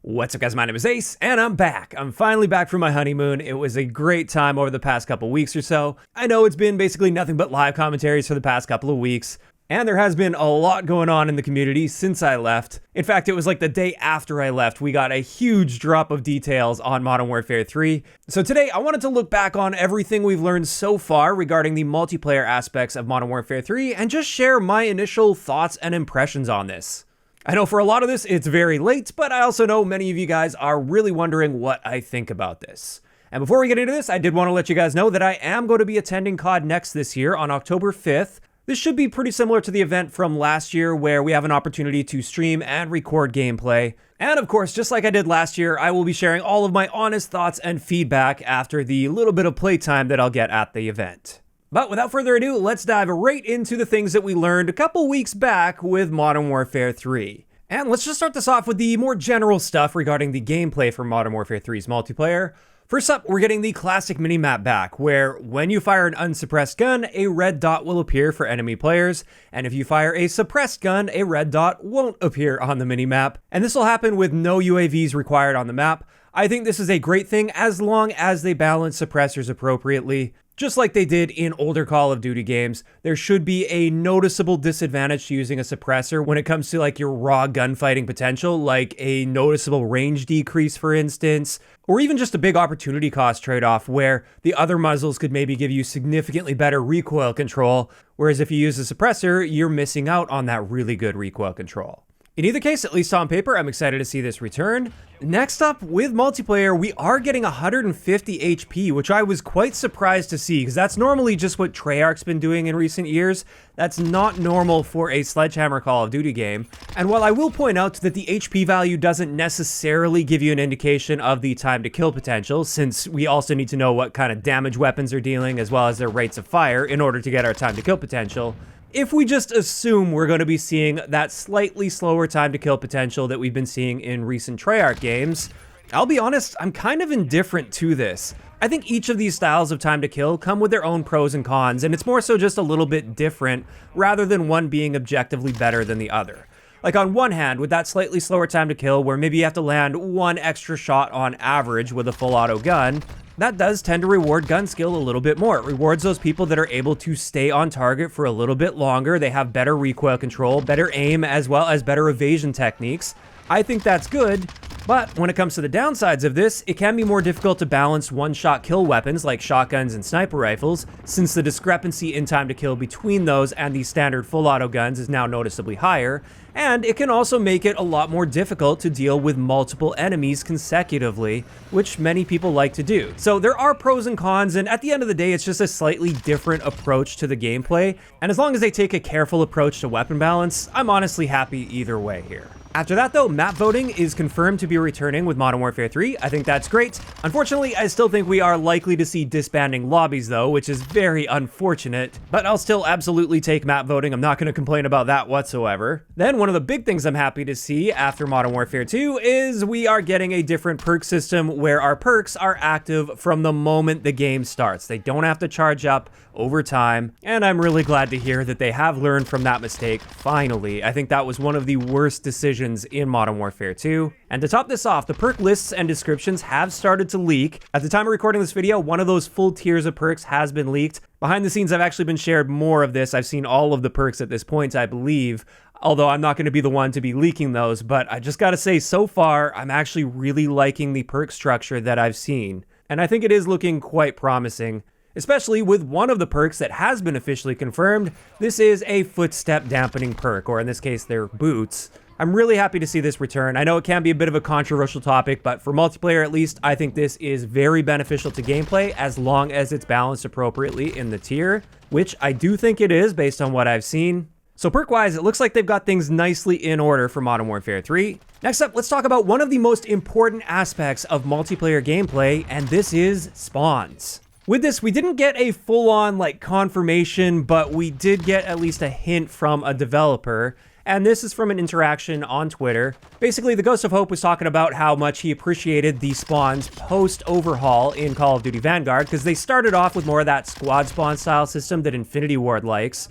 What's up guys, my name is Ace, and I'm back. I'm finally back from my honeymoon. It was a great time over the past couple weeks or so. I know it's been basically nothing but live commentaries for the past couple of weeks, and there has been a lot going on in the community since I left. In fact, it was like the day after I left, we got a huge drop of details on Modern Warfare 3. So today, I wanted to look back on everything we've learned so far regarding the multiplayer aspects of Modern Warfare 3, and just share my initial thoughts and impressions on this. I know for a lot of this, it's very late, but I also know many of you guys are really wondering what I think about this. And before we get into this, I did want to let you guys know that I am going to be attending CoD NEXT this year on October 5th. This should be pretty similar to the event from last year where we have an opportunity to stream and record gameplay. And of course, just like I did last year, I will be sharing all of my honest thoughts and feedback after the little bit of playtime that I'll get at the event. But without further ado, let's dive right into the things that we learned a couple weeks back with Modern Warfare 3. And let's just start this off with the more general stuff regarding the gameplay for Modern Warfare 3's multiplayer. First up, we're getting the classic minimap back, where when you fire an unsuppressed gun, a red dot will appear for enemy players, and if you fire a suppressed gun, a red dot won't appear on the minimap. And this will happen with no UAVs required on the map. I think this is a great thing as long as they balance suppressors appropriately. Just like they did in older Call of Duty games, there should be a noticeable disadvantage to using a suppressor when it comes to like your raw gunfighting potential, like a noticeable range decrease, for instance, or even just a big opportunity cost trade-off where the other muzzles could maybe give you significantly better recoil control, whereas if you use a suppressor, you're missing out on that really good recoil control. In either case, at least on paper, I'm excited to see this return. Next up, with multiplayer, we are getting 150 HP, which I was quite surprised to see, because that's normally just what Treyarch's been doing in recent years. That's not normal for a Sledgehammer Call of Duty game. And while I will point out that the HP value doesn't necessarily give you an indication of the time to kill potential, since we also need to know what kind of damage weapons are dealing, as well as their rates of fire, in order to get our time to kill potential, if we just assume we're going to be seeing that slightly slower time to kill potential that we've been seeing in recent Treyarch games, I'll be honest, I'm kind of indifferent to this. I think each of these styles of time to kill come with their own pros and cons, and it's more so just a little bit different rather than one being objectively better than the other. Like on one hand, with that slightly slower time to kill where maybe you have to land one extra shot on average with a full auto gun, that does tend to reward gun skill a little bit more. It rewards those people that are able to stay on target for a little bit longer. They have better recoil control, better aim, as well as better evasion techniques. I think that's good, but when it comes to the downsides of this, it can be more difficult to balance one-shot kill weapons like shotguns and sniper rifles, since the discrepancy in time to kill between those and the standard full auto guns is now noticeably higher, and it can also make it a lot more difficult to deal with multiple enemies consecutively, which many people like to do. So there are pros and cons, and at the end of the day, it's just a slightly different approach to the gameplay, and as long as they take a careful approach to weapon balance, I'm honestly happy either way here. After that though, map voting is confirmed to be returning with Modern Warfare 3. I think that's great. Unfortunately, I still think we are likely to see disbanding lobbies though, which is very unfortunate, but I'll still absolutely take map voting. I'm not going to complain about that whatsoever. Then one of the big things I'm happy to see after Modern Warfare 2 is we are getting a different perk system where our perks are active from the moment the game starts. They don't have to charge up over time, and I'm really glad to hear that they have learned from that mistake, finally. I think that was one of the worst decisions in Modern Warfare 2. And to top this off, the perk lists and descriptions have started to leak. At the time of recording this video, one of those full tiers of perks has been leaked. Behind the scenes, I've actually been shared more of this. I've seen all of the perks at this point, I believe, although I'm not going to be the one to be leaking those, but I just gotta say, so far, I'm actually really liking the perk structure that I've seen. And I think it is looking quite promising, especially with one of the perks that has been officially confirmed. This is a footstep dampening perk, or in this case, they're boots. I'm really happy to see this return. I know it can be a bit of a controversial topic, but for multiplayer at least, I think this is very beneficial to gameplay as long as it's balanced appropriately in the tier, which I do think it is based on what I've seen. So perk-wise, it looks like they've got things nicely in order for Modern Warfare 3. Next up, let's talk about one of the most important aspects of multiplayer gameplay, and this is spawns. With this, we didn't get a full-on like confirmation, but we did get at least a hint from a developer. And this is from an interaction on Twitter. Basically, the Ghost of Hope was talking about how much he appreciated the spawns post-overhaul in Call of Duty Vanguard, because they started off with more of that squad spawn style system that Infinity Ward likes,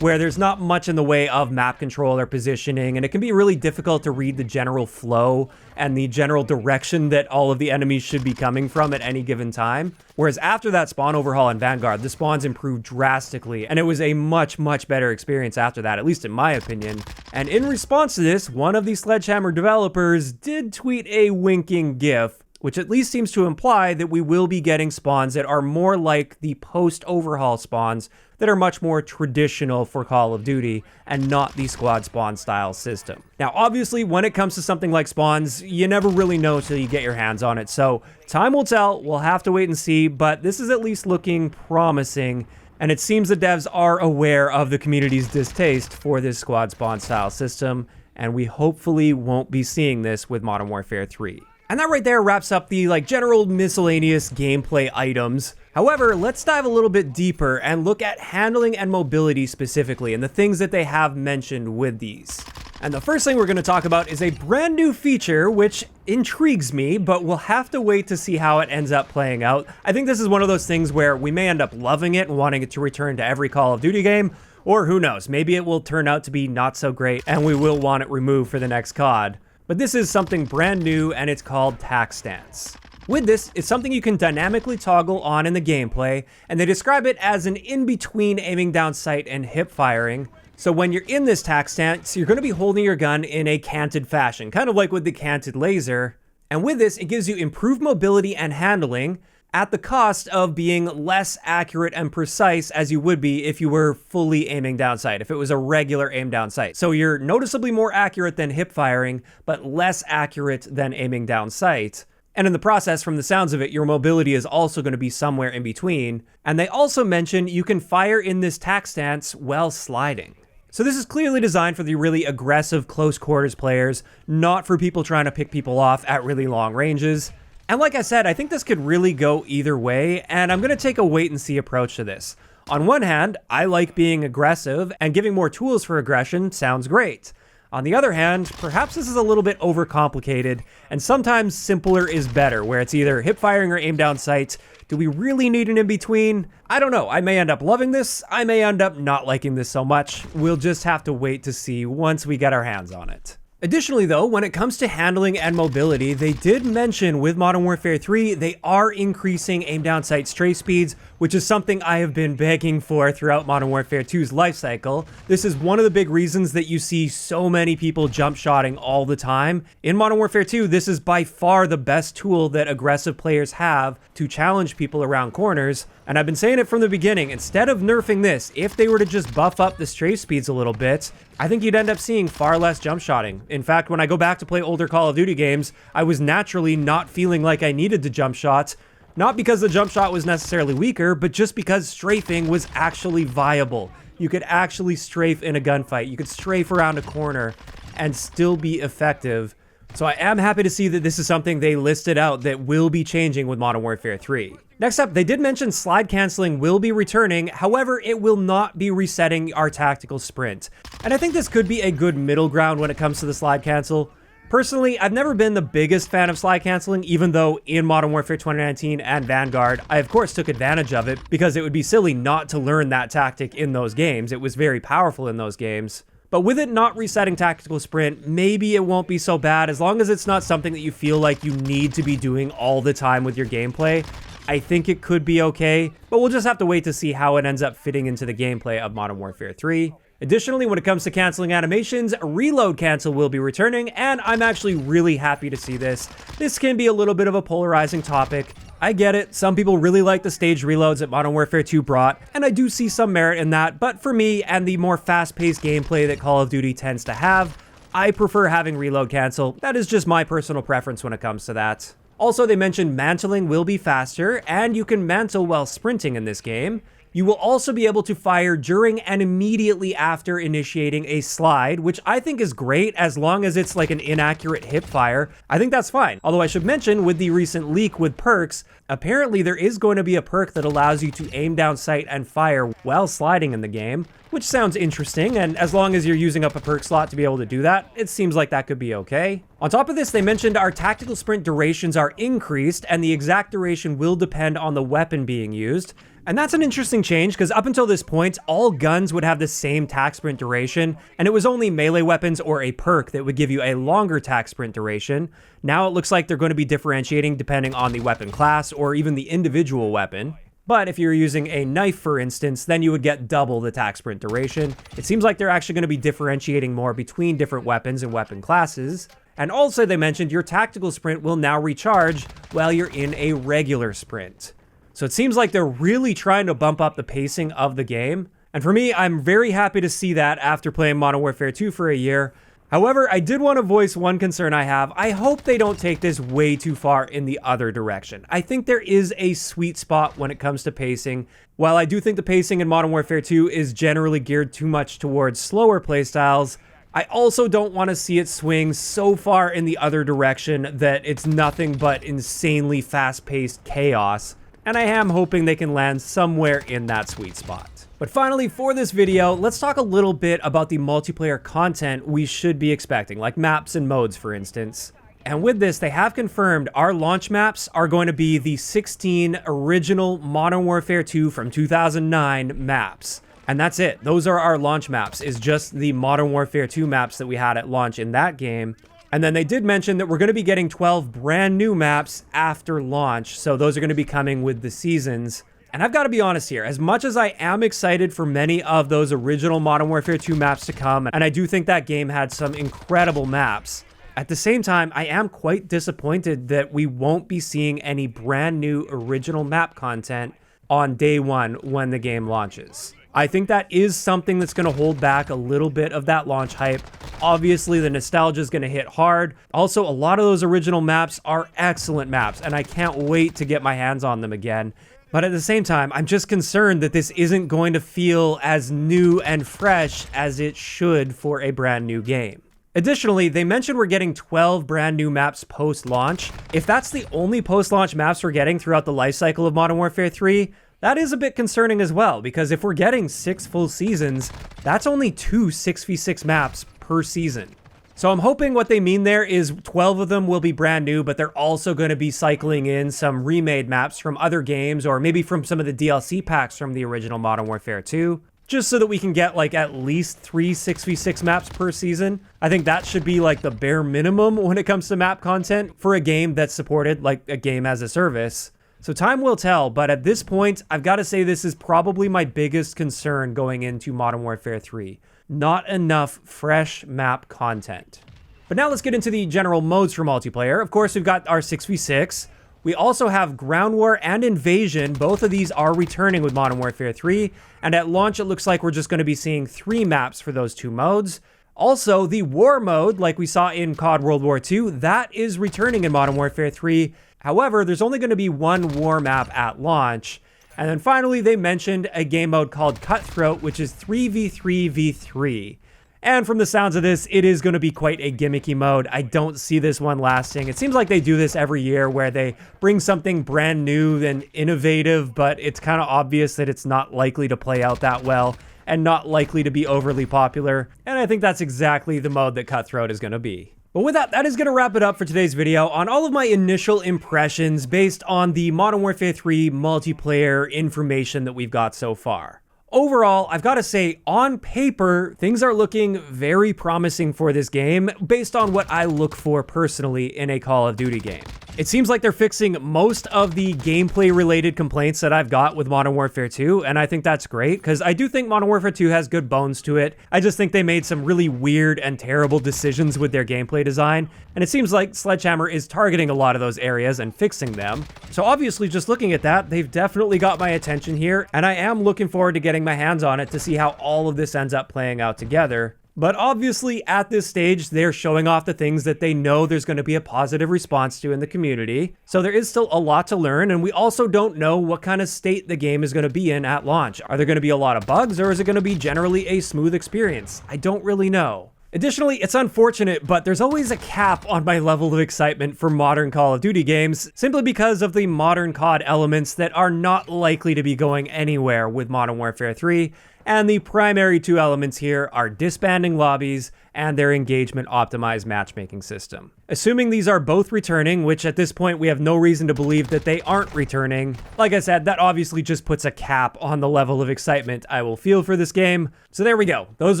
where there's not much in the way of map control or positioning, and it can be really difficult to read the general flow and the general direction that all of the enemies should be coming from at any given time. Whereas after that spawn overhaul in Vanguard, the spawns improved drastically, and it was a much better experience after that, at least in my opinion. And in response to this, one of the Sledgehammer developers did tweet a winking GIF, which at least seems to imply that we will be getting spawns that are more like the post-overhaul spawns that are much more traditional for Call of Duty and not the squad spawn style system. Now, obviously, when it comes to something like spawns, you never really know till you get your hands on it, so time will tell. We'll have to wait and see, but this is at least looking promising, and it seems the devs are aware of the community's distaste for this squad spawn style system, and we hopefully won't be seeing this with Modern Warfare 3. And that right there wraps up the general miscellaneous gameplay items. However, let's dive a little bit deeper and look at handling and mobility specifically and the things that they have mentioned with these. And the first thing we're going to talk about is a brand new feature which intrigues me, but we'll have to wait to see how it ends up playing out. I think this is one of those things where we may end up loving it and wanting it to return to every Call of Duty game, or who knows, maybe it will turn out to be not so great and we will want it removed for the next COD. But this is something brand new, and it's called Tac Stance. With this, it's something you can dynamically toggle on in the gameplay, and they describe it as an in-between aiming down sight and hip firing. So when you're in this Tac Stance, you're going to be holding your gun in a canted fashion, kind of like with the canted laser. And with this, it gives you improved mobility and handling, at the cost of being less accurate and precise as you would be if you were fully aiming down sight, if it was a regular aim down sight. So you're noticeably more accurate than hip firing, but less accurate than aiming down sight. And in the process, from the sounds of it, your mobility is also going to be somewhere in between. And they also mention you can fire in this Tac Stance while sliding. So this is clearly designed for the really aggressive close quarters players, not for people trying to pick people off at really long ranges. And like I said, I think this could really go either way, and I'm going to take a wait-and-see approach to this. On one hand, I like being aggressive, and giving more tools for aggression sounds great. On the other hand, perhaps this is a little bit overcomplicated, and sometimes simpler is better, where it's either hip firing or aim down sight. Do we really need an in-between? I don't know. I may end up loving this. I may end up not liking this so much. We'll just have to wait to see once we get our hands on it. Additionally though, when it comes to handling and mobility, they did mention with Modern Warfare 3, they are increasing aim down sight strafe speeds, which is something I have been begging for throughout Modern Warfare 2's lifecycle. This is one of the big reasons that you see so many people jump shotting all the time. In Modern Warfare 2, this is by far the best tool that aggressive players have to challenge people around corners. And I've been saying it from the beginning, instead of nerfing this, if they were to just buff up the strafe speeds a little bit, I think you'd end up seeing far less jump shotting. In fact, when I go back to play older Call of Duty games, I was naturally not feeling like I needed to jump shot, not because the jump shot was necessarily weaker, but just because strafing was actually viable. You could actually strafe in a gunfight. You could strafe around a corner and still be effective. So I am happy to see that this is something they listed out that will be changing with Modern Warfare 3. Next up, they did mention slide canceling will be returning, however, it will not be resetting our tactical sprint. And I think this could be a good middle ground when it comes to the slide cancel. Personally, I've never been the biggest fan of slide canceling, even though in Modern Warfare 2019 and Vanguard, I of course took advantage of it because it would be silly not to learn that tactic in those games. It was very powerful in those games. But with it not resetting tactical sprint, maybe it won't be so bad as long as it's not something that you feel like you need to be doing all the time with your gameplay. I think it could be okay, but we'll just have to wait to see how it ends up fitting into the gameplay of Modern Warfare 3. Additionally, when it comes to canceling animations, reload cancel will be returning, and I'm actually really happy to see this. This can be a little bit of a polarizing topic. I get it, some people really like the staged reloads that Modern Warfare 2 brought, and I do see some merit in that, but for me, and the more fast-paced gameplay that Call of Duty tends to have, I prefer having reload cancel. That is just my personal preference when it comes to that. Also, they mentioned mantling will be faster, and you can mantle while sprinting in this game. You will also be able to fire during and immediately after initiating a slide, which I think is great as long as it's like an inaccurate hip fire. I think that's fine. Although I should mention, with the recent leak with perks, apparently there is going to be a perk that allows you to aim down sight and fire while sliding in the game, which sounds interesting, and as long as you're using up a perk slot to be able to do that, it seems like that could be okay. On top of this, they mentioned our tactical sprint durations are increased, and the exact duration will depend on the weapon being used. And that's an interesting change because up until this point, all guns would have the same tac sprint duration, and it was only melee weapons or a perk that would give you a longer tac sprint duration. Now it looks like they're going to be differentiating depending on the weapon class or even the individual weapon. But if you're using a knife, for instance, then you would get double the tac sprint duration. It seems like they're actually going to be differentiating more between different weapons and weapon classes. And also they mentioned your tactical sprint will now recharge while you're in a regular sprint. So it seems like they're really trying to bump up the pacing of the game. And for me, I'm very happy to see that after playing Modern Warfare 2 for a year. However, I did want to voice one concern I have. I hope they don't take this way too far in the other direction. I think there is a sweet spot when it comes to pacing. While I do think the pacing in Modern Warfare 2 is generally geared too much towards slower playstyles, I also don't want to see it swing so far in the other direction that it's nothing but insanely fast-paced chaos. And I am hoping they can land somewhere in that sweet spot. But finally, for this video, let's talk a little bit about the multiplayer content we should be expecting, like maps and modes, for instance. And with this, they have confirmed our launch maps are going to be the 16 original Modern Warfare 2 from 2009 maps. And that's it. Those are our launch maps, is just the Modern Warfare 2 maps that we had at launch in that game. And then they did mention that we're going to be getting 12 brand new maps after launch. So those are going to be coming with the seasons. And I've got to be honest here, as much as I am excited for many of those original Modern Warfare 2 maps to come, and I do think that game had some incredible maps, at the same time, I am quite disappointed that we won't be seeing any brand new original map content on day one when the game launches. I think that is something that's going to hold back a little bit of that launch hype. Obviously, the nostalgia is going to hit hard. Also, a lot of those original maps are excellent maps, and I can't wait to get my hands on them again. But at the same time, I'm just concerned that this isn't going to feel as new and fresh as it should for a brand new game. Additionally, they mentioned we're getting 12 brand new maps post-launch. If that's the only post-launch maps we're getting throughout the lifecycle of Modern Warfare 3, that is a bit concerning as well, because if we're getting 6 full seasons, that's only 2 6v6 maps per season. So I'm hoping what they mean there is 12 of them will be brand new, but they're also going to be cycling in some remade maps from other games, or maybe from some of the DLC packs from the original Modern Warfare 2, just so that we can get like at least 3 6v6 maps per season. I think that should be like the bare minimum when it comes to map content for a game that's supported like a game as a service. So time will tell, but at this point, I've got to say this is probably my biggest concern going into Modern Warfare 3. Not enough fresh map content. But now let's get into the general modes for multiplayer. Of course, we've got our 6v6. We also have Ground War and Invasion. Both of these are returning with Modern Warfare 3. And at launch, it looks like we're just going to be seeing 3 maps for those 2 modes. Also, the War mode, like we saw in CoD World War II, that is returning in Modern Warfare 3. However, there's only going to be 1 war map at launch. And then finally, they mentioned a game mode called Cutthroat, which is 3v3v3. And from the sounds of this, it is going to be quite a gimmicky mode. I don't see this one lasting. It seems like they do this every year where they bring something brand new and innovative, but it's kind of obvious that it's not likely to play out that well and not likely to be overly popular. And I think that's exactly the mode that Cutthroat is going to be. But with that is going to wrap it up for today's video on all of my initial impressions based on the Modern Warfare 3 multiplayer information that we've got so far. Overall, I've got to say, on paper, things are looking very promising for this game based on what I look for personally in a Call of Duty game. It seems like they're fixing most of the gameplay-related complaints that I've got with Modern Warfare 2, and I think that's great, because I do think Modern Warfare 2 has good bones to it. I just think they made some really weird and terrible decisions with their gameplay design, and it seems like Sledgehammer is targeting a lot of those areas and fixing them. So obviously, just looking at that, they've definitely got my attention here, and I am looking forward to getting my hands on it to see how all of this ends up playing out together. But obviously, at this stage, they're showing off the things that they know there's going to be a positive response to in the community. So there is still a lot to learn, and we also don't know what kind of state the game is going to be in at launch. Are there going to be a lot of bugs, or is it going to be generally a smooth experience? I don't really know. Additionally, it's unfortunate, but there's always a cap on my level of excitement for modern Call of Duty games, simply because of the modern COD elements that are not likely to be going anywhere with Modern Warfare 3. And the primary 2 elements here are disbanding lobbies and their engagement optimized matchmaking system. Assuming these are both returning, which at this point we have no reason to believe that they aren't returning, like I said, that obviously just puts a cap on the level of excitement I will feel for this game. So there we go. Those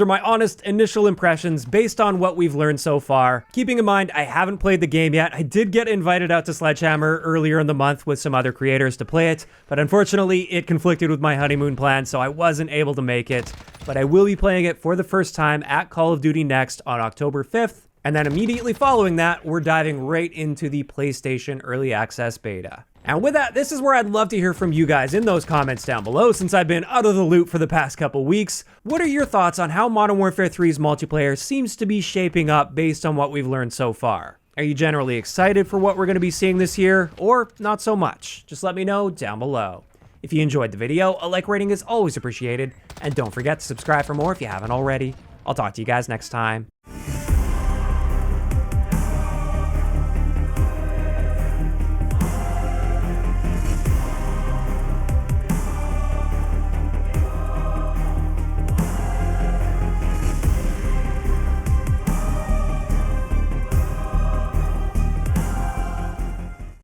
are my honest initial impressions based on what we've learned so far. Keeping in mind, I haven't played the game yet. I did get invited out to Sledgehammer earlier in the month with some other creators to play it, but unfortunately it conflicted with my honeymoon plan, so I wasn't able to make it. But I will be playing it for the first time at Call of Duty Next on October 5th. And then immediately following that, we're diving right into the PlayStation Early Access Beta. And with that, this is where I'd love to hear from you guys in those comments down below, since I've been out of the loop for the past couple weeks. What are your thoughts on how Modern Warfare 3's multiplayer seems to be shaping up based on what we've learned so far? Are you generally excited for what we're going to be seeing this year, or not so much? Just let me know down below. If you enjoyed the video, a like rating is always appreciated, and don't forget to subscribe for more if you haven't already. I'll talk to you guys next time.